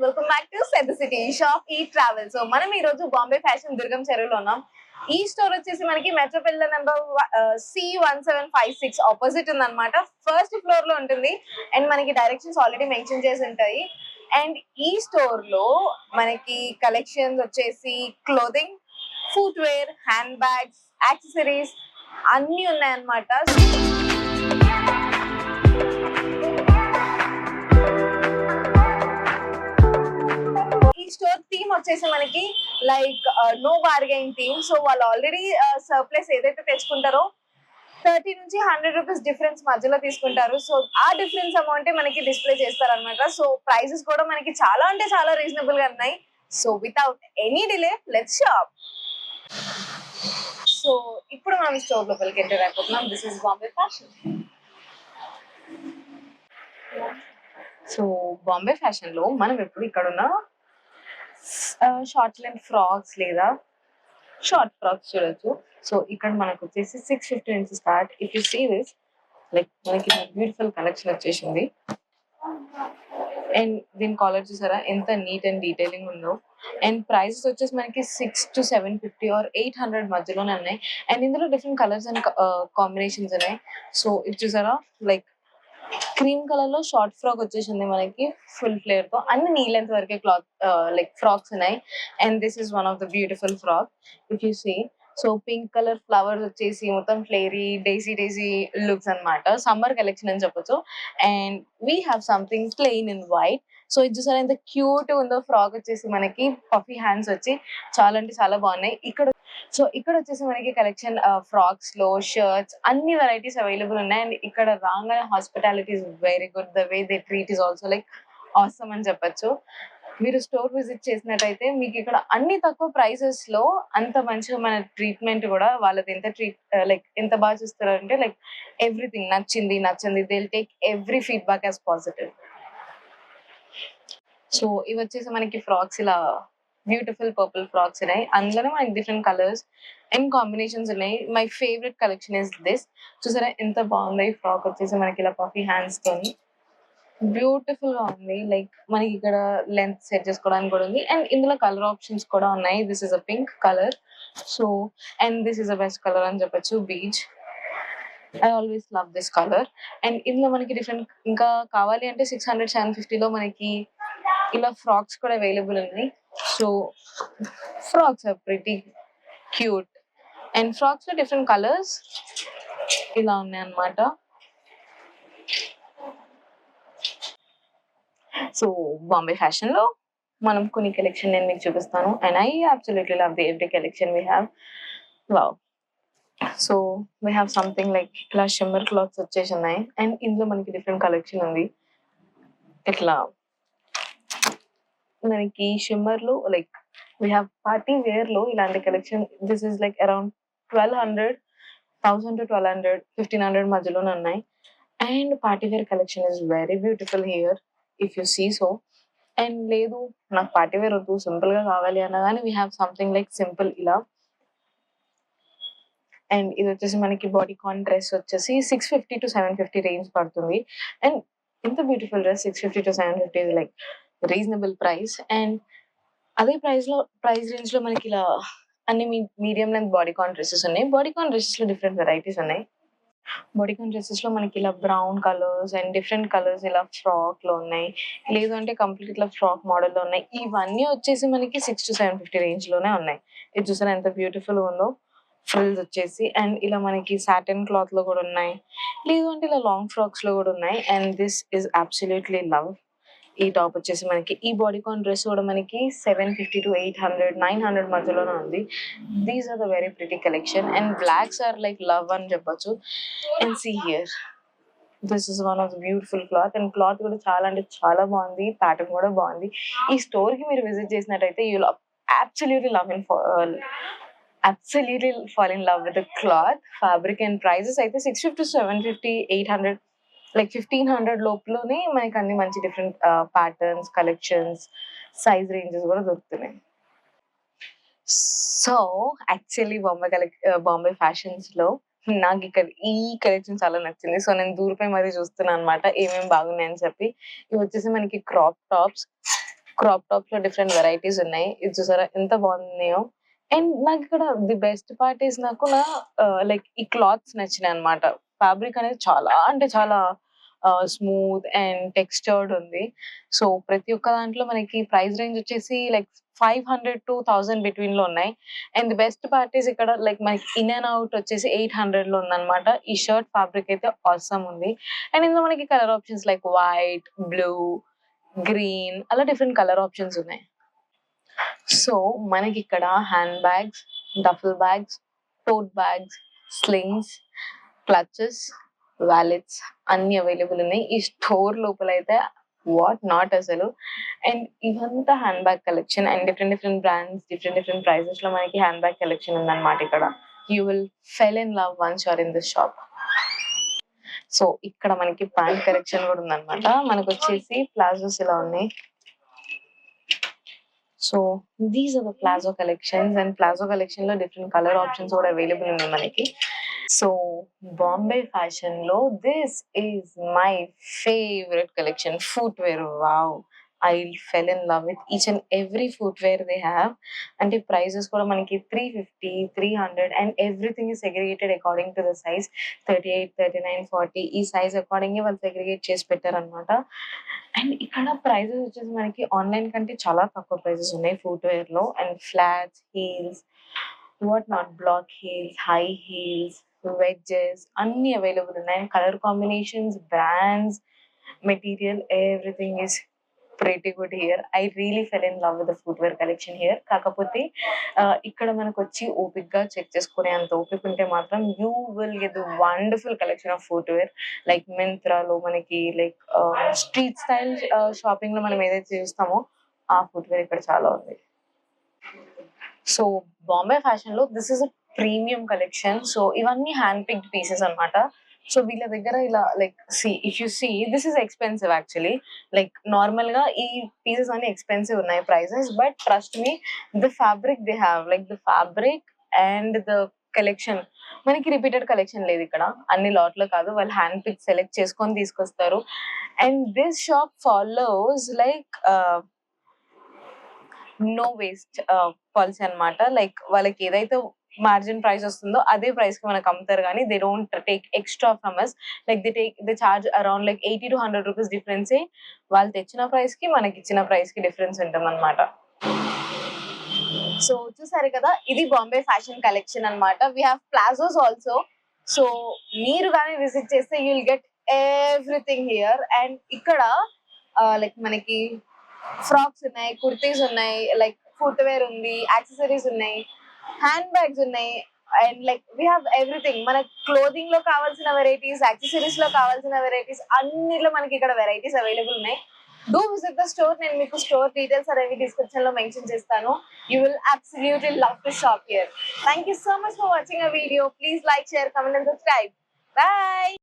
Welcome back to set city shop ఈ travel. So మనం ఈ రోజు బాంబే ఫ్యాషన్ దుర్గం చెరువులో ఉన్నాం. ఈ స్టోర్ వచ్చేసి మనకి metro pillar number C1756 opposite ఉంది అనమాట. ఫస్ట్ ఫ్లోర్ లో ఉంటుంది అండ్ మనకి డైరెక్షన్స్ ఆల్రెడీ మెన్షన్ చేసి ఉంటాయి. అండ్ ఈ స్టోర్ లో మనకి కలెక్షన్స్ వచ్చేసి clothing, footwear, hand bags, accessories అన్ని ఉన్నాయన్నమాట. స్టోర్ థీమ్ వచ్చేసి మనకి like no bargain theme. So వాళ్ళు ఆల్రెడీ సర్ప్లస్ ఏదైతే తెచ్చుకుంటారో 30 నుంచి 100 రూపీస్ డిఫరెన్స్ మధ్యలో తీసుకుంటారు. సో ఆ డిఫరెన్స్ అమౌంట్ మనకి డిస్ప్లే చేస్తారు అనమాట. సో ప్రైసెస్ కూడా మనకి చాలా అంటే చాలా రీజనబుల్ గా ఉన్నాయి. So without any delay let's shop. So ఇప్పుడు మనం స్టోర్ లోపలికి ఎంటర్ అయిపోతున్నాం. This is Bombay fashion. So Bombay fashion లో మనం ఎప్పుడు ఇక్కడ ఉన్న షార్ట్ లెంత్ ఫ్రాక్స్ లేదా షార్ట్ ఫ్రాక్స్ చూడొచ్చు. సో ఇక్కడ మనకు వచ్చేసి 650 నుంచి start. If you see this like మనకి బ్యూటిఫుల్ కలెక్షన్ వచ్చేసింది. అండ్ దీని కాలర్ చూసారా ఎంత నీట్ అండ్ డీటెయిలింగ్ ఉందో. అండ్ ప్రైసెస్ వచ్చేసి మనకి 6 to 750 ఆర్ 800 మధ్యలోనే ఉన్నాయి. అండ్ ఇందులో డిఫరెంట్ కలర్స్ అండ్ కాంబినేషన్స్ ఉన్నాయి. సో ఇది చూసారా లైక్ క్రీమ్ కలర్ లో షార్ట్ ఫ్రాక్ వచ్చేసింది మనకి ఫుల్ ఫ్లేర్ తో. అన్ని నీ లెంత్ వరకే క్లాత్ లైక్ ఫ్రాక్స్ ఉన్నాయి. And this is one of the beautiful frock if you see. So pink colour flowers వచ్చేసి మొత్తం ఫ్లేరీ డేజీ లుక్స్ అన్నమాట. సమ్మర్ కలెక్షన్ అని చెప్పొచ్చు. And we have something plain in white. So ఇది చూసారా ఎంత cute ఉందో. ఫ్రాక్ వచ్చేసి మనకి పఫీ హ్యాండ్స్ వచ్చి చాలా అంటే చాలా బాగున్నాయి. ఇక్కడ వచ్చేసి మనకి కలెక్షన్ ఫ్రాక్స్ లో షర్ట్స్ అన్ని వెరైటీస్ అవైలబుల్ ఉన్నాయి. అండ్ ఇక్కడ wrong hospitality is very good. The way they treat is also like awesome అని చెప్పొచ్చు. మీరు స్టోర్ విజిట్ చేసినట్టయితే మీకు ఇక్కడ అన్ని తక్కువ ప్రైసెస్ లో అంత మంచిగా మన ట్రీట్మెంట్ కూడా వాళ్ళది ఎంత బాగా చూస్తారు అంటే లైక్ ఎవ్రీథింగ్ నచ్చింది they will take every feedback as positive. So ఇవి వచ్చేసి మనకి ఫ్రాక్స్ ఇలా బ్యూటిఫుల్ పర్పుల్ ఫ్రాక్స్ ఉన్నాయి. అందులోనే మనకి డిఫరెంట్ కలర్స్ అండ్ కాంబినేషన్స్ ఉన్నాయి. My favourite collection is this. చూసారా ఎంత బాగుంది. ఈ ఫ్రాక్ వచ్చేసి మనకి ఇలా పఫీ హ్యాండ్స్ తోని బ్యూటిఫుల్ గా ఉంది. లైక్ మనకి ఇక్కడ లెంత్ సెట్ చేసుకోవడానికి కూడా ఉంది. అండ్ ఇందులో కలర్ ఆప్షన్స్ కూడా ఉన్నాయి. This is a pink colour. So and this is a best colour అని చెప్పొచ్చు, beach. I always love this colour. And ఇందులో మనకి డిఫరెంట్ ఇంకా కావాలి అంటే 600 750 లో మనకి ఇలా ఫ్రాక్స్ కూడా అవైలబుల్ ఉన్నాయి. So frocks are pretty cute. And frocks లో డిఫరెంట్ కలర్స్ ఇలా ఉన్నాయి అన్నమాట. సో బాంబే ఫ్యాషన్ లో మనం కొన్ని కలెక్షన్ నేను మీకు చూపిస్తాను. And I absolutely love the every collection we have. Wow. So we have something like ఇలా షిమ్మర్ క్లాత్స్ వచ్చేసి ఉన్నాయి. అండ్ ఇందులో మనకి డిఫరెంట్ కలెక్షన్ ఉంది. ఇట్లా మనకి షిమ్మర్ లో like we have party wear లో ఇలాంటి కలెక్షన్. This is like around 1200 1000 to 1200 1500 మధ్యలోనే ఉన్నాయి. And party wear collection is very beautiful here if you see. So and లేదు నాకు పార్టీ వేర్ వద్దు సింపుల్ గా కావాలి అన్నా కానీ we have something like simple ఇలా. అండ్ ఇది వచ్చేసి మనకి బాడీ కాన్ డ్రెస్ వచ్చేసి 650 to 750 రేంజ్ పడుతుంది. అండ్ ఇంత beautiful dress 650 to 750 like reasonable price. And అదే ప్రైస్ రేంజ్ లో మనకి ఇలా అన్ని మీడియం లెంత్ బాడీ కాన్ డ్రెస్సెస్ ఉన్నాయి. బాడీ కాన్ డ్రెస్సెస్ లో డిఫరెంట్ వెరైటీస్ ఉన్నాయి. బాడీ కాన్ డ్రెస్సెస్ లో మనకి ఇలా brown colours and different colours ఇలా ఫ్రాక్ లో ఉన్నాయి. లేదు అంటే కంప్లీట్ ఇట్లా ఫ్రాక్ మోడల్ లో ఉన్నాయి. ఇవన్నీ వచ్చేసి మనకి 6 to 750 రేంజ్ లోనే ఉన్నాయి. ఇది చూసారా ఎంత బ్యూటిఫుల్ ఉందో. ఫ్రిల్స్ వచ్చేసి అండ్ ఇలా మనకి సాటిన్ క్లాత్ లో కూడా ఉన్నాయి. లేదు అంటే ఇలా లాంగ్ ఫ్రాక్స్ లో కూడా ఉన్నాయి. And this is absolutely love. ఈ టాప్ వచ్చేసి మనకి ఈ బాడీకాన్ డ్రెస్ కూడా మనకి 750 to 800 900 మధ్యలోనే ఉంది. These are the very pretty collection. And blacks are like love అని చెప్పొచ్చు. And see here this is one of the beautiful cloth. And cloth కూడా చాలా అంటే చాలా బాగుంది. ప్యాటర్న్ కూడా బాగుంది. ఈ స్టోర్ కి మీరు విజిట్ చేసినట్టయితే you absolutely fall in love with the cloth, fabric and prices అయితే 650 750 800 లైక్ 1500 లోపలనే మనకి అన్ని మంచి different patterns collections size ranges కూడా దొరుకుతున్నాయి. సో యాక్చువల్లీ బాంబే ఫ్యాషన్స్ లో నాకు ఇక్కడ ఈ కలెక్షన్ చాలా నచ్చింది. సో నేను దూరిపోయి మరీ చూస్తున్నాను అనమాట ఏమేమి బాగున్నాయని చెప్పి. ఇవి వచ్చేసి మనకి క్రాప్ టాప్స్ క్రాప్ టాప్స్ లో డిఫరెంట్ వెరైటీస్ ఉన్నాయి. ఇది చూసారా ఎంత బాగున్నాయో. అండ్ నాకు ఇక్కడ ది బెస్ట్ పార్ట్ ఈస్ నాకు లైక్ ఈ క్లాత్స్ నచ్చినాయి అనమాట. ఫ్యాబ్రిక్ అనేది చాలా అంటే చాలా స్మూత్ అండ్ టెక్స్చర్డ్ ఉంది. సో ప్రతి ఒక్క దాంట్లో మనకి ప్రైస్ రేంజ్ వచ్చేసి లైక్ 500 to 1000 బిట్వీన్ లో ఉన్నాయి. And the best part is ఇక్కడ లైక్ మనకి ఇన్ అండ్ అవుట్ వచ్చేసి 800 లో ఉందన్నమాట. ఈ షర్ట్ ఫ్యాబ్రిక్ అయితే ఆసమ్ ఉంది. అండ్ ఇందులో మనకి colour options like white, blue, green అలా డిఫరెంట్ కలర్ ఆప్షన్స్ ఉన్నాయి. సో మనకి ఇక్కడ hand bags, duffel bags, tote bags, slings, clutches, wallets అన్ని అవైలబుల్ ఉన్నాయి. ఈ స్టోర్ లోపల అయితే వాట్ నాట్ అసలు. అండ్ ఇవంతా hand bag collection and different different brands, different different prices లో మనకి హ్యాండ్ బ్యాగ్ కలెక్షన్ ఉందన్నమాట ఇక్కడ. You will fell in love once you're in this shop. So ఇక్కడ మనకి ప్యాంట్ కలెక్షన్ కూడా ఉందన్నమాట. మనకు వచ్చేసి ప్లాజోస్ ఇలా ఉన్నాయి. So these are the palazzo collections and palazzo collection లో డిఫరెంట్ కలర్ ఆప్షన్స్ కూడా అవైలబుల్ ఉన్నాయి మనకి. సో బాంబే ఫ్యాషన్ లో this is my favourite collection, footwear. Wow, I fell in love with each and every footwear they have. అంటే prices కూడా మనకి 350, 300 and everything is segregated according to the size. 38, 39, 40 ఈ size according వాళ్ళు segregate చేసి పెట్టారనమాట. And ఇక్కడ prices వచ్చేసి మనకి ఆన్లైన్ కంటే చాలా తక్కువ ప్రైజెస్ ఉన్నాయి ఫుట్వేర్ లో. And flats, heels, what not, black heels, high heels, wedges అన్ని అవైలబుల్ ఉన్నాయి. Colour combinations, brands, material, everything is pretty good here. I really fell in love with the footwear collection here. కాకపోతే ఇక్కడ మనకు వచ్చి ఓపిక్గా check చేసుకునే అంత ఓపిక ఉంటే మాత్రం you will get the wonderful collection of footwear. Like మింత్రాలో మనకి లైక్ స్ట్రీట్ స్టైల్ షాపింగ్ లో మనం ఏదైతే చూస్తామో ఆ ఫుట్వేర్ ఇక్కడ చాలా ఉంది. సో బాంబే ఫ్యాషన్ లో this is a premium collection. So ఇవన్నీ హ్యాండ్ పిక్డ్ పీసెస్ అన్నమాట. సో వీళ్ళ దగ్గర ఇలా like if you see this is expensive actually. Like normal గా ఈ పీసెస్ అన్ని ఎక్స్పెన్సివ్ ఉన్నాయి prices, but trust me the fabric they have, like the fabric and the collection మనకి రిపీటెడ్ కలెక్షన్ లేదు ఇక్కడ. అన్ని లాట్ లో కాదు, వాళ్ళు హ్యాండ్ పిక్ సెలెక్ట్ చేసుకొని తీసుకొస్తారు. And this shop follows like no waste policy అన్నమాట. లైక్ వాళ్ళకి ఏదైతే మార్జిన్ ప్రైస్ వస్తుందో అదే ప్రైస్ కి మనకు అమ్ముతారు, కానీ they don't take extra from us. Like they charge around like 80 to 100 rupees difference. వాళ్ళు తెచ్చిన ప్రైస్ కి మనకి ఇచ్చిన ప్రైస్ కి డిఫరెన్స్ ఉంటుంది అనమాట. సో చూసారు కదా, ఇది బాంబే ఫ్యాషన్ కలెక్షన్ అన్నమాట. We have palazzos also. So మీరు కానీ విజిట్ చేస్తే you will get everything here. And ఇక్కడ లైక్ మనకి ఫ్రాక్స్ ఉన్నాయి, కుర్తీస్ ఉన్నాయి, లైక్ ఫుట్వేర్ ఉంది, యాక్సెసరీస్ ఉన్నాయి, హ్యాండ్ బ్యాగ్స్ ఉన్నాయి. And like we have everything. మన క్లోదింగ్ లో కావాల్సిన వెరైటీస్, యాక్సెసరీస్ లో కావాల్సిన వెరైటీస్ అన్నిట్లో మనకి ఇక్కడ వెరైటీస్ అవైలబుల్ ఉన్నాయి. Do visit the store. నేను మీకు స్టోర్ డీటెయిల్స్ అనేవి డిస్క్రిప్షన్ లో మెన్షన్ చేస్తాను. You will absolutely love to shop here. Thank you so much for watching a video. Please like, share, comment and subscribe. Bye.